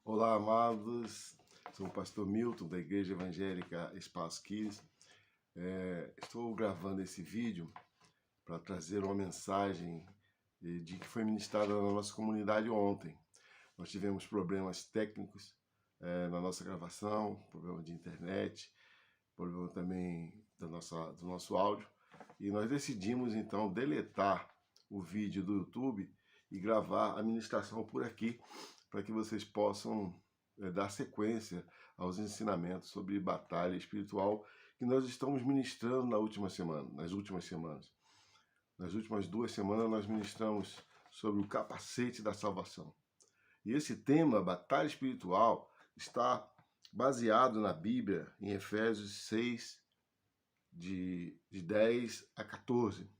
Olá, amados. Sou o pastor Milton, da Igreja Evangélica Espaço 15. Estou gravando esse vídeo para trazer uma mensagem de que foi ministrada na nossa comunidade ontem. Nós tivemos problemas técnicos na nossa gravação, problema de internet, problema também do nosso áudio, e nós decidimos então deletar o vídeo do YouTube e gravar a ministração por aqui, para que vocês possam dar sequência aos ensinamentos sobre batalha espiritual que nós estamos ministrando nas últimas semanas. Nas últimas 2 semanas nós ministramos sobre o capacete da salvação. E esse tema, batalha espiritual, está baseado na Bíblia, em Efésios 6, de 10 a 14.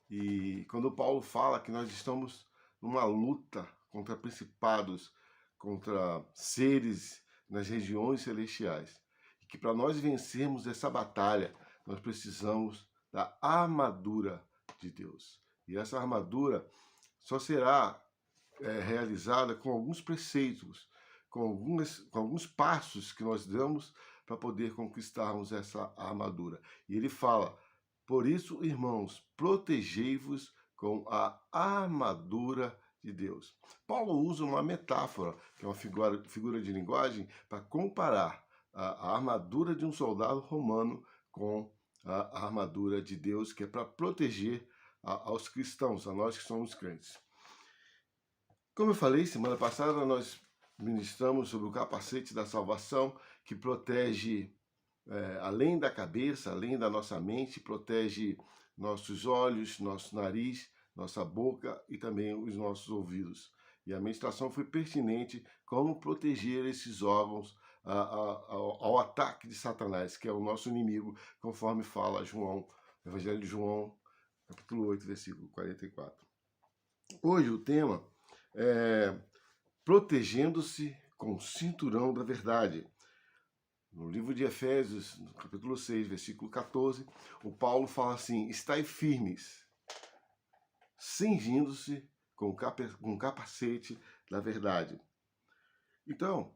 E quando Paulo fala que nós estamos numa luta contra principados, contra seres nas regiões celestiais, e que para nós vencermos essa batalha, nós precisamos da armadura de Deus. E essa armadura só será realizada com alguns preceitos, com alguns passos que nós damos para poder conquistarmos essa armadura. E ele fala: por isso, irmãos, protegei-vos com a armadura de Deus. Paulo usa uma metáfora, que é uma figura de linguagem, para comparar a armadura de um soldado romano com a armadura de Deus, que é para proteger aos cristãos, a nós que somos crentes. Como eu falei, semana passada nós ministramos sobre o capacete da salvação, que protege além da cabeça, além da nossa mente, protege nossos olhos, nosso nariz, nossa boca e também os nossos ouvidos. E a ministração foi pertinente como proteger esses órgãos ao ataque de Satanás, que é o nosso inimigo, conforme fala João, Evangelho de João, capítulo 8, versículo 44. Hoje o tema é protegendo-se com o cinturão da verdade. No livro de Efésios, no capítulo 6, versículo 14, o Paulo fala assim: estai firmes, cingindo-se com o capacete da verdade. Então,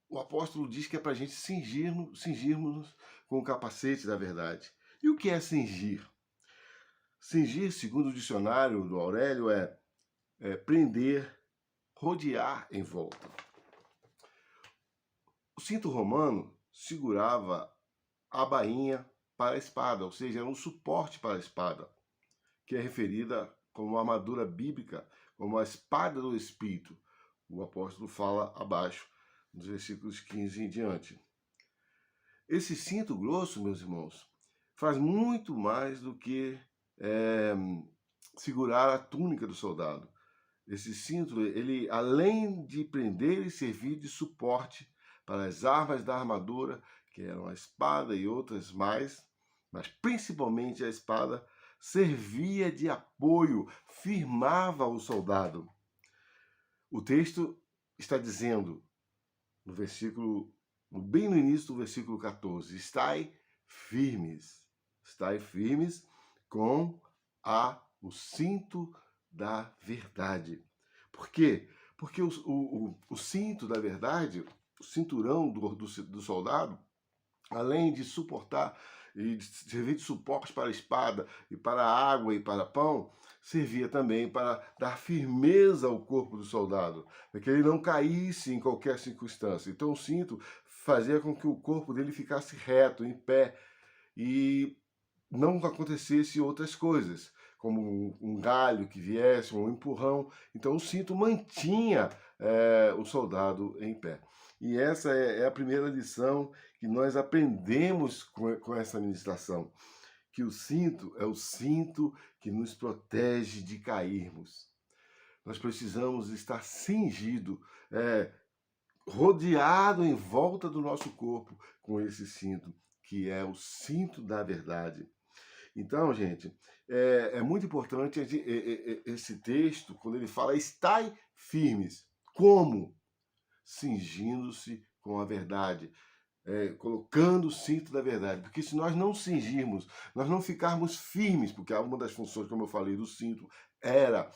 o apóstolo diz que é para a gente cingirmos com o capacete da verdade. E o que é cingir? Cingir, segundo o dicionário do Aurélio, é prender, rodear em volta. O cinto romano segurava a bainha para a espada, ou seja, era um suporte para a espada, que é referida como armadura bíblica, como a espada do Espírito. O apóstolo fala abaixo, nos versículos 15 em diante. Esse cinto grosso, meus irmãos, faz muito mais do que segurar a túnica do soldado. Esse cinto, ele, além de prender e servir de suporte para as armas da armadura, que eram a espada e outras mais, mas principalmente a espada, servia de apoio, firmava o soldado. O texto está dizendo, bem no início do versículo 14, estai firmes com o cinto da verdade. Por quê? Porque o cinto da verdade, o cinturão do soldado, além de suportar e de servir de suporte para a espada e para a água e para pão, servia também para dar firmeza ao corpo do soldado, para que ele não caísse em qualquer circunstância. Então o cinto fazia com que o corpo dele ficasse reto, em pé, e não acontecesse outras coisas, como um galho que viesse, um empurrão. Então o cinto mantinha o soldado em pé. E essa é a primeira lição que nós aprendemos com essa ministração, que o cinto é o cinto que nos protege de cairmos. Nós precisamos estar cingido, rodeado em volta do nosso corpo com esse cinto, que é o cinto da verdade. Então, gente, é muito importante esse texto, quando ele fala estai firmes. Como? Cingindo-se com a verdade, colocando o cinto da verdade. Porque se nós não cingirmos, nós não ficarmos firmes, porque uma das funções, como eu falei, do cinto era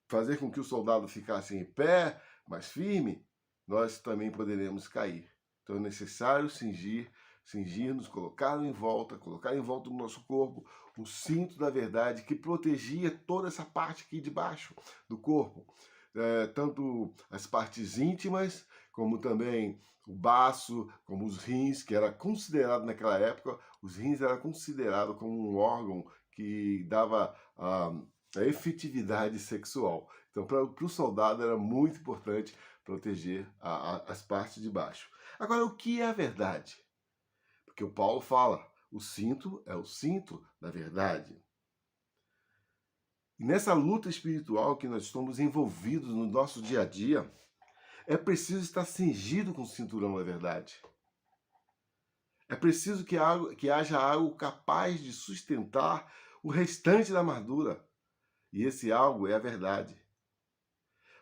fazer com que o soldado ficasse em pé, mais firme, nós também poderemos cair. Então é necessário cingir-nos, colocar em volta do nosso corpo o cinto da verdade que protegia toda essa parte aqui de baixo do corpo. Tanto as partes íntimas, como também o baço, como os rins, que era considerado naquela época, os rins eram considerados como um órgão que dava a efetividade sexual. Então, para o soldado era muito importante proteger as partes de baixo. Agora, o que é a verdade? Porque o Paulo fala, o cinto é o cinto da verdade. E nessa luta espiritual que nós estamos envolvidos no nosso dia a dia, é preciso estar cingido com o cinturão da verdade. É preciso que haja algo capaz de sustentar o restante da armadura. E esse algo é a verdade.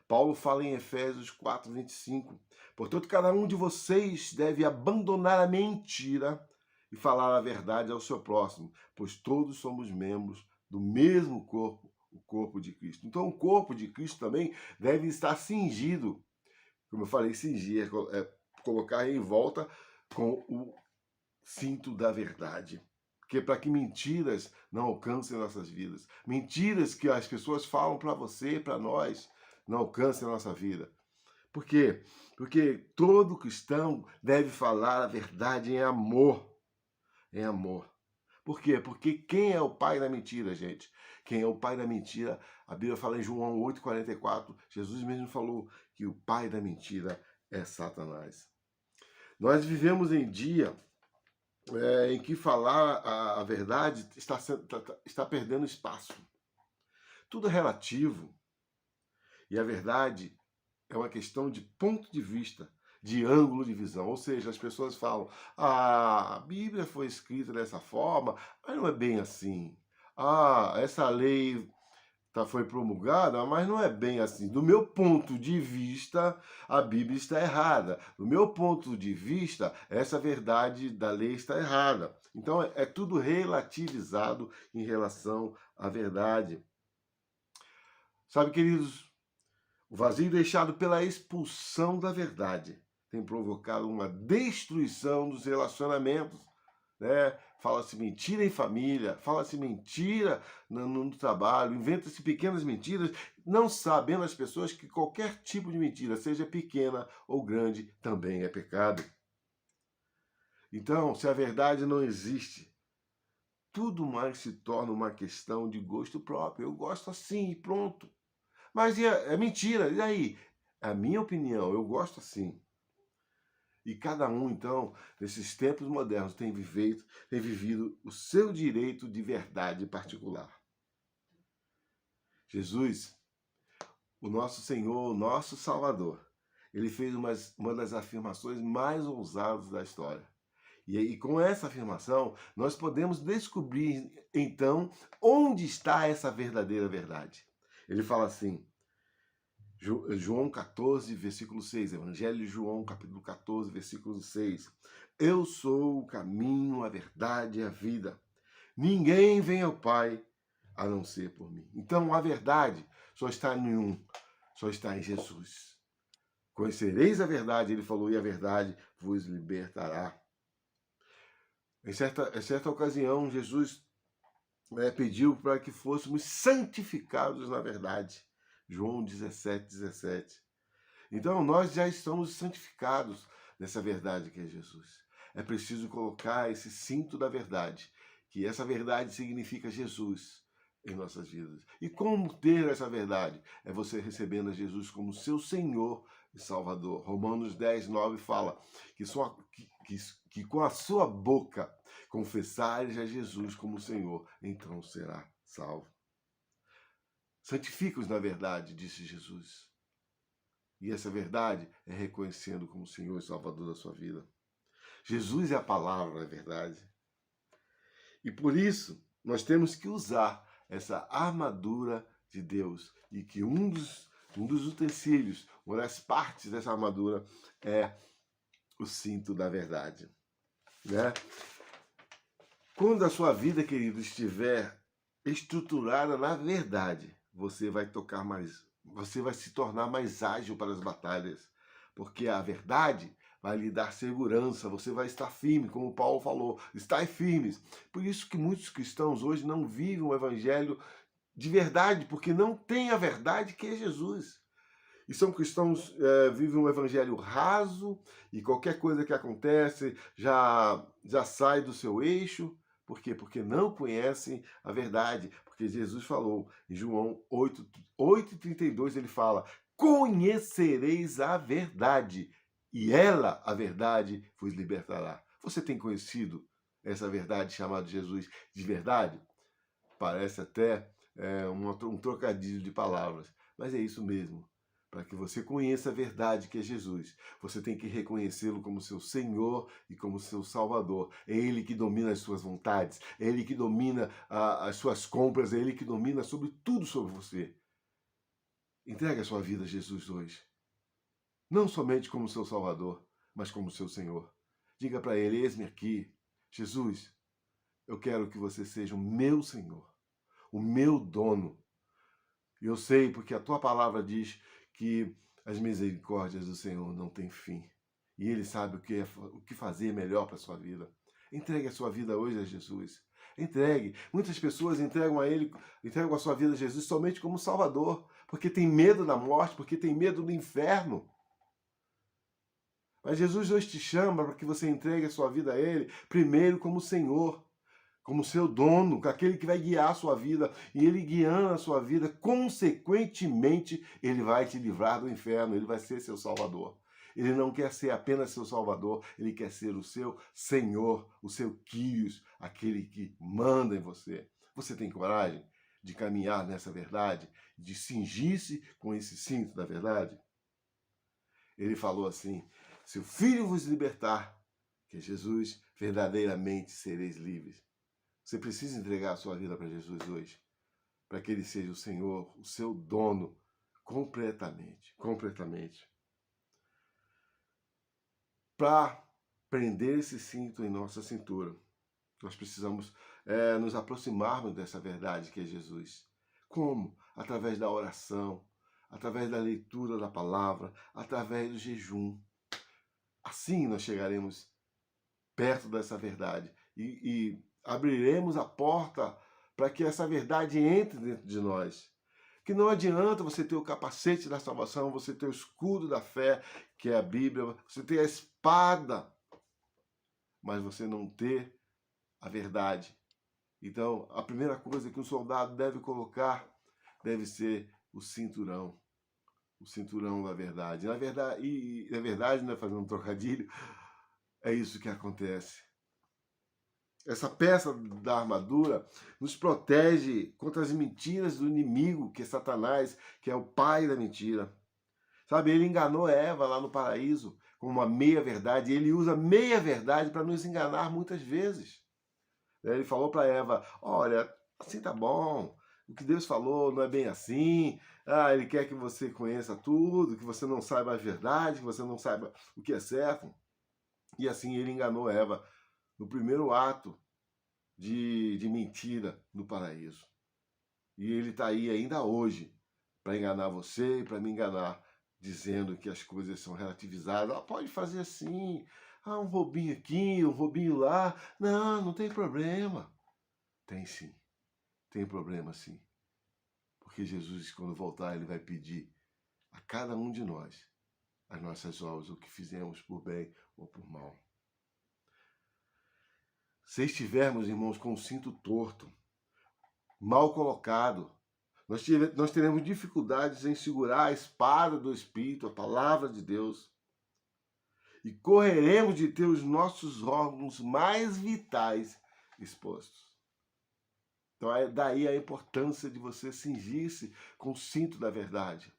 Paulo fala em Efésios 4:25. Portanto, cada um de vocês deve abandonar a mentira e falar a verdade ao seu próximo, pois todos somos membros do mesmo corpo, o corpo de Cristo. Então, o corpo de Cristo também deve estar cingido. Como eu falei, cingir é colocar em volta com o cinto da verdade. Porque para que mentiras não alcancem nossas vidas. Mentiras que as pessoas falam para você, para nós, não alcancem a nossa vida. Por quê? Porque todo cristão deve falar a verdade em amor. Em amor. Por quê? Porque quem é o pai da mentira, gente? Quem é o pai da mentira? A Bíblia fala em João 8:44. Jesus mesmo falou que o pai da mentira é Satanás. Nós vivemos em dia em que falar a verdade está perdendo espaço. Tudo é relativo. E a verdade é uma questão de ponto de vista, de ângulo de visão. Ou seja, as pessoas falam, a Bíblia foi escrita dessa forma, mas não é bem assim. Essa lei foi promulgada, mas não é bem assim. Do meu ponto de vista, a Bíblia está errada. Do meu ponto de vista, essa verdade da lei está errada. Então, é tudo relativizado em relação à verdade. Sabe, queridos, o vazio deixado pela expulsão da verdade tem provocado uma destruição dos relacionamentos, né? Fala-se mentira em família, fala-se mentira no trabalho, inventa-se pequenas mentiras, não sabendo as pessoas que qualquer tipo de mentira, seja pequena ou grande, também é pecado. Então, se a verdade não existe, tudo mais se torna uma questão de gosto próprio. Eu gosto assim e pronto. Mas é mentira, e aí? É a minha opinião, eu gosto assim. E cada um, então, nesses tempos modernos, tem vivido o seu direito de verdade particular. Jesus, o nosso Senhor, o nosso Salvador, ele fez uma das afirmações mais ousadas da história. E com essa afirmação, nós podemos descobrir, então, onde está essa verdadeira verdade. Ele fala assim, João 14, versículo 6, Evangelho de João, capítulo 14, versículo 6. Eu sou o caminho, a verdade e a vida. Ninguém vem ao Pai a não ser por mim. Então a verdade só está em um, só está em Jesus. Conhecereis a verdade, ele falou, e a verdade vos libertará. Em certa ocasião, Jesus pediu para que fôssemos santificados na verdade. João 17:17. Então, nós já estamos santificados nessa verdade que é Jesus. É preciso colocar esse cinto da verdade, que essa verdade significa Jesus em nossas vidas. E como ter essa verdade? É você recebendo a Jesus como seu Senhor e Salvador. Romanos 10:9 fala que com a sua boca confessares a Jesus como Senhor, então será salvo. Santifica-os na verdade, disse Jesus. E essa verdade é reconhecendo como Senhor e Salvador da sua vida. Jesus é a palavra, é verdade. E por isso, nós temos que usar essa armadura de Deus. E que um dos utensílios, uma das partes dessa armadura é o cinto da verdade. Né? Quando a sua vida, querido, estiver estruturada na verdade, você vai tocar mais você vai se tornar mais ágil para as batalhas, porque a verdade vai lhe dar segurança, você vai estar firme, como Paulo falou, estai firmes. Por isso que muitos cristãos hoje não vivem o evangelho de verdade, porque não tem a verdade que é Jesus. E são cristãos, vivem um evangelho raso, e qualquer coisa que acontece já sai do seu eixo. Por quê? Porque não conhecem a verdade. Porque Jesus falou em João 8:32, ele fala: conhecereis a verdade, e ela, a verdade, vos libertará. Você tem conhecido essa verdade chamada Jesus de verdade? Parece até um trocadilho de palavras, mas é isso mesmo. Para que você conheça a verdade que é Jesus, você tem que reconhecê-lo como seu Senhor e como seu Salvador. É Ele que domina as suas vontades, é Ele que domina as suas compras, é Ele que domina sobre tudo sobre você. Entregue a sua vida a Jesus hoje. Não somente como seu Salvador, mas como seu Senhor. Diga para Ele: eis-me aqui, Jesus, eu quero que você seja o meu Senhor, o meu dono. E eu sei, porque a tua palavra diz que as misericórdias do Senhor não têm fim. E Ele sabe o que fazer melhor para a sua vida. Entregue a sua vida hoje a Jesus. Entregue. Muitas pessoas entregam a sua vida a Jesus somente como Salvador, porque tem medo da morte, porque tem medo do inferno. Mas Jesus hoje te chama para que você entregue a sua vida a Ele, primeiro como Senhor, como seu dono, aquele que vai guiar a sua vida. E Ele guiando a sua vida, consequentemente, Ele vai te livrar do inferno, Ele vai ser seu Salvador. Ele não quer ser apenas seu Salvador, Ele quer ser o seu Senhor, o seu Kyrios, aquele que manda em você. Você tem coragem de caminhar nessa verdade, de cingir-se com esse cinto da verdade? Ele falou assim: se o Filho vos libertar, que é Jesus, verdadeiramente sereis livres. Você precisa entregar a sua vida para Jesus hoje, para que Ele seja o Senhor, o seu dono, completamente, completamente. Para prender esse cinto em nossa cintura, nós precisamos nos aproximarmos dessa verdade que é Jesus. Como? Através da oração, através da leitura da palavra, através do jejum. Assim nós chegaremos perto dessa verdade e abriremos a porta para que essa verdade entre dentro de nós. Que não adianta você ter o capacete da salvação, você ter o escudo da fé, que é a Bíblia, você ter a espada, mas você não ter a verdade. Então, a primeira coisa que um soldado deve colocar deve ser o cinturão da verdade. Na verdade, né, fazendo um trocadilho, é isso que acontece. Essa peça da armadura nos protege contra as mentiras do inimigo, que é Satanás, que é o pai da mentira. Sabe, ele enganou Eva lá no paraíso com uma meia-verdade, e ele usa meia-verdade para nos enganar muitas vezes. Ele falou para Eva: olha, assim tá bom, o que Deus falou não é bem assim, ele quer que você conheça tudo, que você não saiba a verdade, que você não saiba o que é certo. E assim ele enganou Eva no primeiro ato de mentira no paraíso. E ele está aí ainda hoje para enganar você e para me enganar, dizendo que as coisas são relativizadas. Pode fazer assim, um roubinho aqui, um roubinho lá. Não, não tem problema. Tem sim, tem problema sim. Porque Jesus, quando voltar, ele vai pedir a cada um de nós as nossas obras, o que fizemos por bem ou por mal. Se estivermos, irmãos, com o cinto torto, mal colocado, nós teremos dificuldades em segurar a espada do Espírito, a palavra de Deus, e correremos de ter os nossos órgãos mais vitais expostos. Então, é daí a importância de você cingir-se com o cinto da verdade.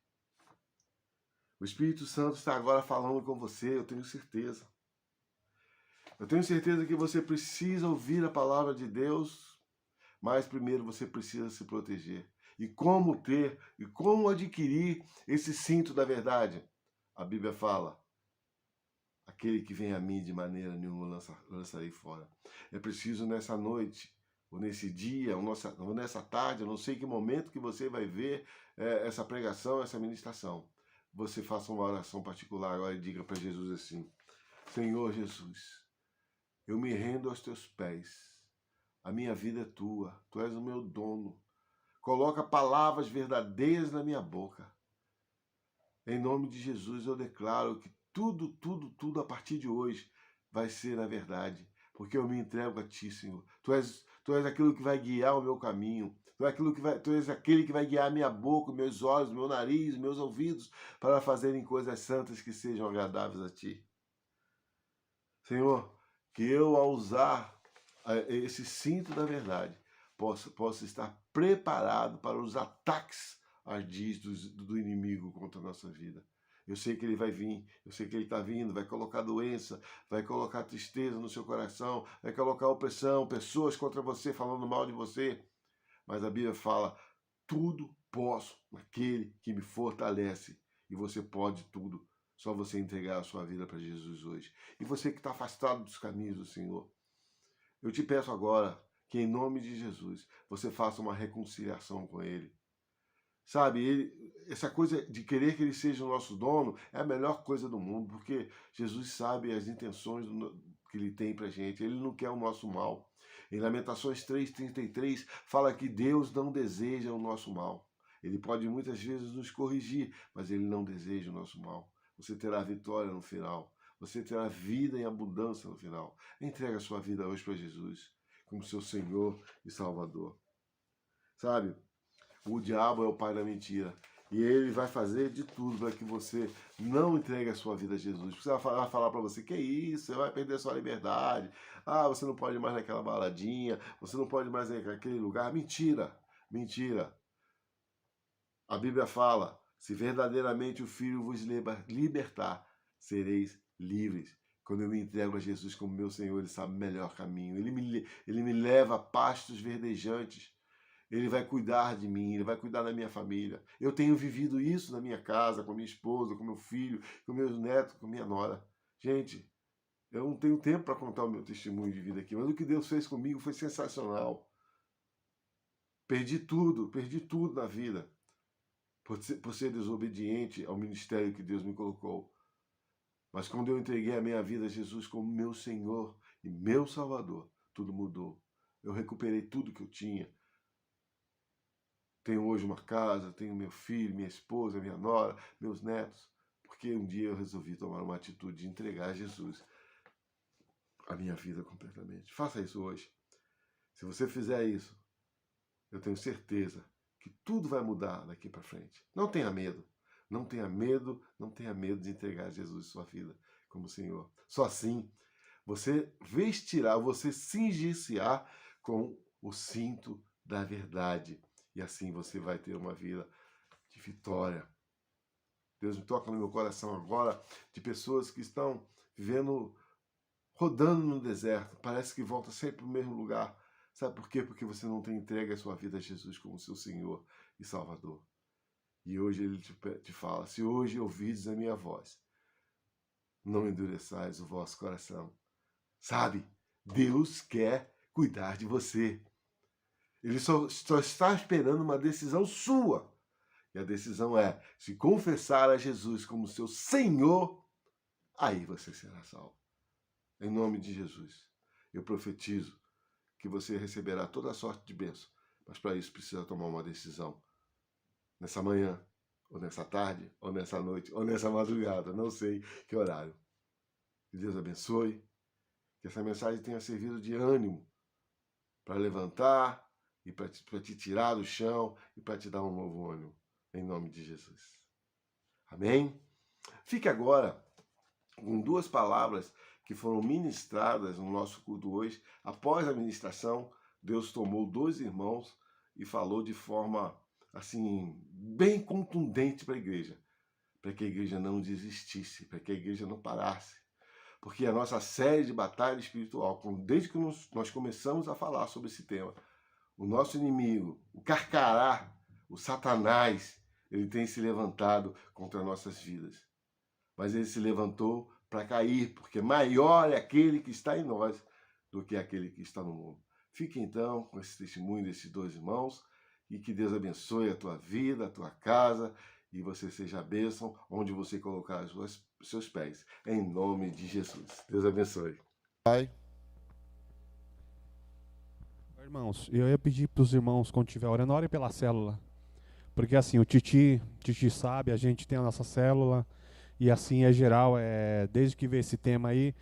O Espírito Santo está agora falando com você, eu tenho certeza. Eu tenho certeza que você precisa ouvir a palavra de Deus, mas primeiro você precisa se proteger. E como ter, e como adquirir esse cinto da verdade? A Bíblia fala: aquele que vem a mim de maneira nenhuma lançarei fora. É preciso nessa noite, ou nesse dia, ou nessa tarde, eu não sei que momento que você vai ver essa pregação, essa ministração, você faça uma oração particular agora e diga para Jesus assim: Senhor Jesus, eu me rendo aos teus pés. A minha vida é tua, tu és o meu dono. Coloca palavras verdadeiras na minha boca. Em nome de Jesus eu declaro que tudo a partir de hoje vai ser na verdade, porque eu me entrego a ti, Senhor. Tu és aquilo que vai guiar o meu caminho. Tu és aquele que vai guiar minha boca, meus olhos, meu nariz, meus ouvidos, para fazerem coisas santas que sejam agradáveis a ti. Senhor, que eu, ao usar esse cinto da verdade, possa estar preparado para os ataques ardis do inimigo contra a nossa vida. Eu sei que ele vai vir, eu sei que ele está vindo, vai colocar doença, vai colocar tristeza no seu coração, vai colocar opressão, pessoas contra você, falando mal de você. Mas a Bíblia fala, tudo posso naquele que me fortalece. E você pode tudo. Só você entregar a sua vida para Jesus hoje. E você que está afastado dos caminhos do Senhor, eu te peço agora que, em nome de Jesus, você faça uma reconciliação com Ele. Sabe, essa coisa de querer que Ele seja o nosso dono é a melhor coisa do mundo, porque Jesus sabe as intenções que Ele tem para a gente. Ele não quer o nosso mal. Em Lamentações 3,33 fala que Deus não deseja o nosso mal. Ele pode muitas vezes nos corrigir, mas Ele não deseja o nosso mal. Você terá vitória no final. Você terá vida em abundância no final. Entrega a sua vida hoje para Jesus, como seu Senhor e Salvador. Sabe, o diabo é o pai da mentira. E ele vai fazer de tudo para que você não entregue a sua vida a Jesus. Porque você vai falar para você, que isso, você vai perder a sua liberdade. Ah, você não pode ir mais naquela baladinha, você não pode ir mais naquele lugar. Mentira, mentira. A Bíblia fala, se verdadeiramente o Filho vos libertar, sereis livres. Quando eu me entrego a Jesus como meu Senhor, Ele sabe o melhor caminho. Ele me leva a pastos verdejantes. Ele vai cuidar de mim, Ele vai cuidar da minha família. Eu tenho vivido isso na minha casa, com a minha esposa, com meu filho, com meus netos, com minha nora. Gente, eu não tenho tempo para contar o meu testemunho de vida aqui, mas o que Deus fez comigo foi sensacional. Perdi tudo na vida, por ser desobediente ao ministério que Deus me colocou. Mas quando eu entreguei a minha vida a Jesus como meu Senhor e meu Salvador, tudo mudou. Eu recuperei tudo que eu tinha. Tenho hoje uma casa, tenho meu filho, minha esposa, minha nora, meus netos, porque um dia eu resolvi tomar uma atitude de entregar a Jesus a minha vida completamente. Faça isso hoje. Se você fizer isso, eu tenho certeza que tudo vai mudar daqui para frente. Não tenha medo. Não tenha medo, não tenha medo de entregar a Jesus sua vida como Senhor. Só assim você vestirá, você cingir-se-á com o cinto da verdade. E assim você vai ter uma vida de vitória. Deus me toca no meu coração agora de pessoas que estão vivendo, rodando no deserto. Parece que volta sempre para o mesmo lugar. Sabe por quê? Porque você não tem entregue a sua vida a Jesus como seu Senhor e Salvador. E hoje Ele te fala, se hoje ouvides a minha voz, não endureçais o vosso coração. Sabe, Deus quer cuidar de você. Ele só está esperando uma decisão sua. E a decisão é, se confessar a Jesus como seu Senhor, aí você será salvo. Em nome de Jesus, eu profetizo que você receberá toda a sorte de bênção. Mas para isso precisa tomar uma decisão. Nessa manhã, ou nessa tarde, ou nessa noite, ou nessa madrugada, não sei que horário. Que Deus abençoe, que essa mensagem tenha servido de ânimo para levantar e para te tirar do chão e para te dar um novo ânimo, em nome de Jesus. Amém? Fique agora com duas palavras que foram ministradas no nosso culto hoje. Após a ministração, Deus tomou dois irmãos e falou de forma assim, bem contundente para a igreja igreja não desistisse, para que a igreja não parasse. Porque a nossa série de batalha espiritual, desde que nós começamos a falar sobre esse tema, o nosso inimigo, o Carcará, o Satanás, ele tem se levantado contra nossas vidas. Mas ele se levantou para cair, porque maior é aquele que está em nós do que aquele que está no mundo. Fique então com esse testemunho desses dois irmãos e que Deus abençoe a tua vida, a tua casa, e você seja a bênção onde você colocar os seus pés. Em nome de Jesus. Deus abençoe. Pai. Irmãos, eu ia pedir para os irmãos, quando estiver orando, orem pela célula. Porque assim, o Titi sabe, a gente tem a nossa célula, e assim é geral, desde que veio esse tema aí,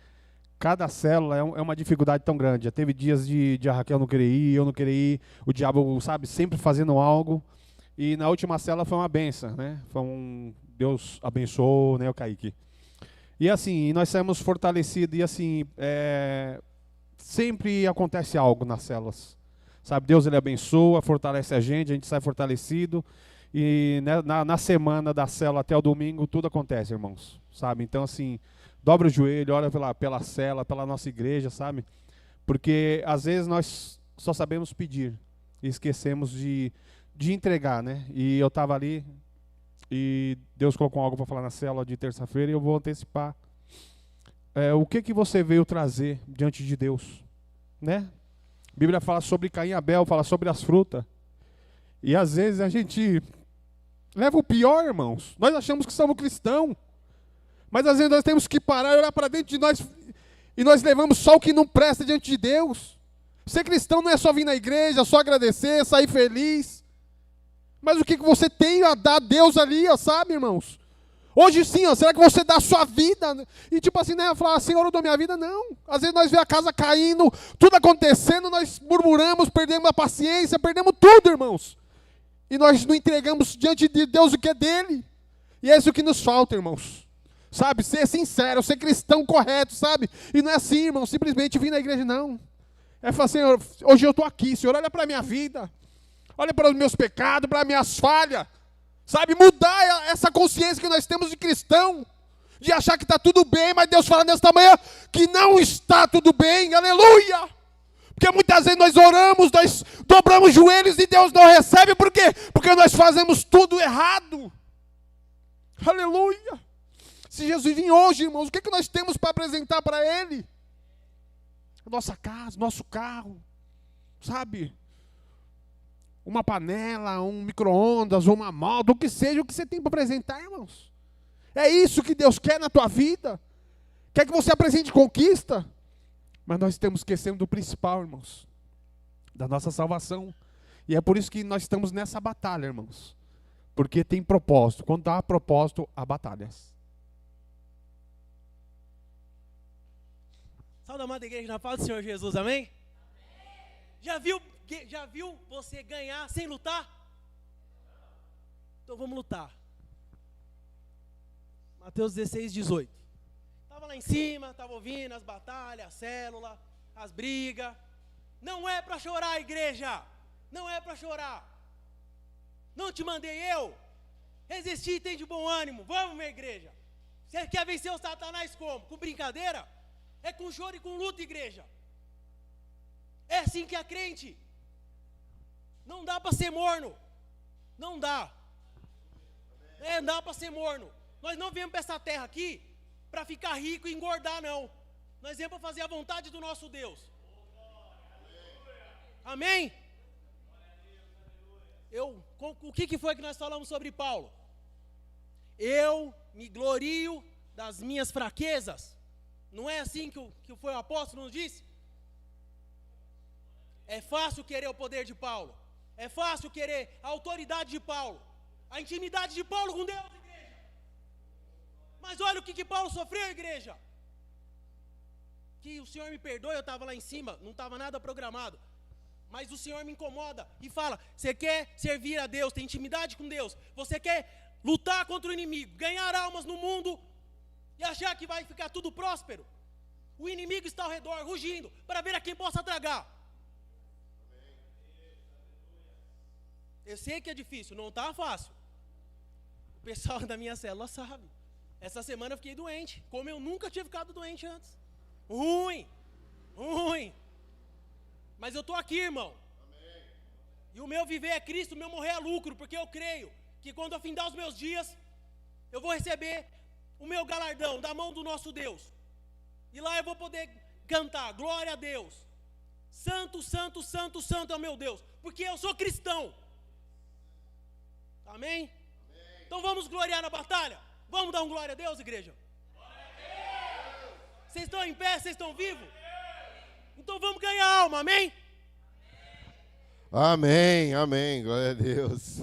cada célula é uma dificuldade tão grande. Já teve dias de a Raquel não querer ir, eu não querer ir, o diabo, sabe, sempre fazendo algo. E na última célula foi uma benção, né? Deus abençoou, né, o Kaique. E assim, nós saímos fortalecidos, e assim, sempre acontece algo nas células. Sabe, Deus ele abençoa, fortalece a gente sai fortalecido. E na semana da célula até o domingo, tudo acontece, irmãos. Sabe, então assim, dobra o joelho, ora pela célula, pela nossa igreja, sabe? Porque às vezes nós só sabemos pedir e esquecemos de entregar, né? E eu estava ali e Deus colocou algo para falar na célula de terça-feira e eu vou antecipar. O que você veio trazer diante de Deus, né? A Bíblia fala sobre Caim e Abel, fala sobre as frutas. E às vezes a gente leva o pior, irmãos. Nós achamos que somos cristãos. Mas às vezes nós temos que parar e olhar para dentro de nós e nós levamos só o que não presta diante de Deus. Ser cristão não é só vir na igreja, só agradecer, sair feliz. Mas o que você tem a dar a Deus ali, ó, sabe, irmãos? Hoje sim, ó, será que você dá a sua vida? E tipo assim, né, falar, Senhor, eu dou minha vida? Não. Às vezes nós vemos a casa caindo, tudo acontecendo, nós murmuramos, perdemos a paciência, perdemos tudo, irmãos. E nós não entregamos diante de Deus o que é dele. E é isso que nos falta, irmãos. Sabe, ser sincero, ser cristão correto, sabe? E não é assim, irmão, simplesmente vir na igreja, não. É falar, Senhor, hoje eu estou aqui, Senhor, olha para a minha vida. Olha para os meus pecados, para as minhas falhas. Sabe, mudar essa consciência que nós temos de cristão. De achar que está tudo bem, mas Deus fala nesta manhã que não está tudo bem, aleluia. Porque muitas vezes nós oramos, nós dobramos joelhos e Deus não recebe, por quê? Porque nós fazemos tudo errado. Aleluia. Se Jesus vir hoje, irmãos, o que nós temos para apresentar para Ele? Nossa casa, nosso carro, sabe? Uma panela, um micro-ondas, uma moto, o que seja, o que você tem para apresentar, irmãos. É isso que Deus quer na tua vida. Quer que você apresente conquista. Mas nós estamos esquecendo do principal, irmãos. Da nossa salvação. E é por isso que nós estamos nessa batalha, irmãos. Porque tem propósito. Quando há propósito, há batalhas. Salve, amada igreja, na paz do Senhor Jesus, amém? Já viu você ganhar sem lutar? Então vamos lutar. Mateus 16, 18. Estava lá em cima, estava ouvindo as batalhas, a célula, as brigas. Não é para chorar, igreja. Não é para chorar. Não te mandei eu. Resistir e tem de bom ânimo. Vamos, minha igreja. Você quer vencer o Satanás como? Com brincadeira? É com choro e com luta, igreja. É assim que é crente. Não dá para ser morno. Não dá. Não dá para ser morno. Nós não viemos para essa terra aqui para ficar rico e engordar, não. Nós viemos para fazer a vontade do nosso Deus. Amém? O que foi que nós falamos sobre Paulo? Eu me glorio das minhas fraquezas. Não é assim que foi o apóstolo nos disse? É fácil querer o poder de Paulo. É fácil querer a autoridade de Paulo. A intimidade de Paulo com Deus, igreja. Mas olha o que Paulo sofreu, igreja. Que o Senhor me perdoe, eu estava lá em cima, não estava nada programado. Mas o Senhor me incomoda e fala, você quer servir a Deus, tem intimidade com Deus. Você quer lutar contra o inimigo, ganhar almas no mundo e achar que vai ficar tudo próspero. O inimigo está ao redor, rugindo, para ver a quem possa tragar. Eu sei que é difícil, não está fácil. O pessoal da minha célula sabe. Essa semana eu fiquei doente, como eu nunca tinha ficado doente antes. Ruim. Mas eu estou aqui, irmão. Amém. E o meu viver é Cristo, o meu morrer é lucro, porque eu creio que quando eu findar os meus dias, eu vou receber o meu galardão da mão do nosso Deus. E lá eu vou poder cantar, glória a Deus. Santo, santo, santo, santo é o meu Deus, porque eu sou cristão. Amém? Então vamos gloriar na batalha. Vamos dar um glória a Deus, igreja? Vocês estão em pé? Vocês estão vivos? Então vamos ganhar alma, amém? Amém, amém, glória a Deus.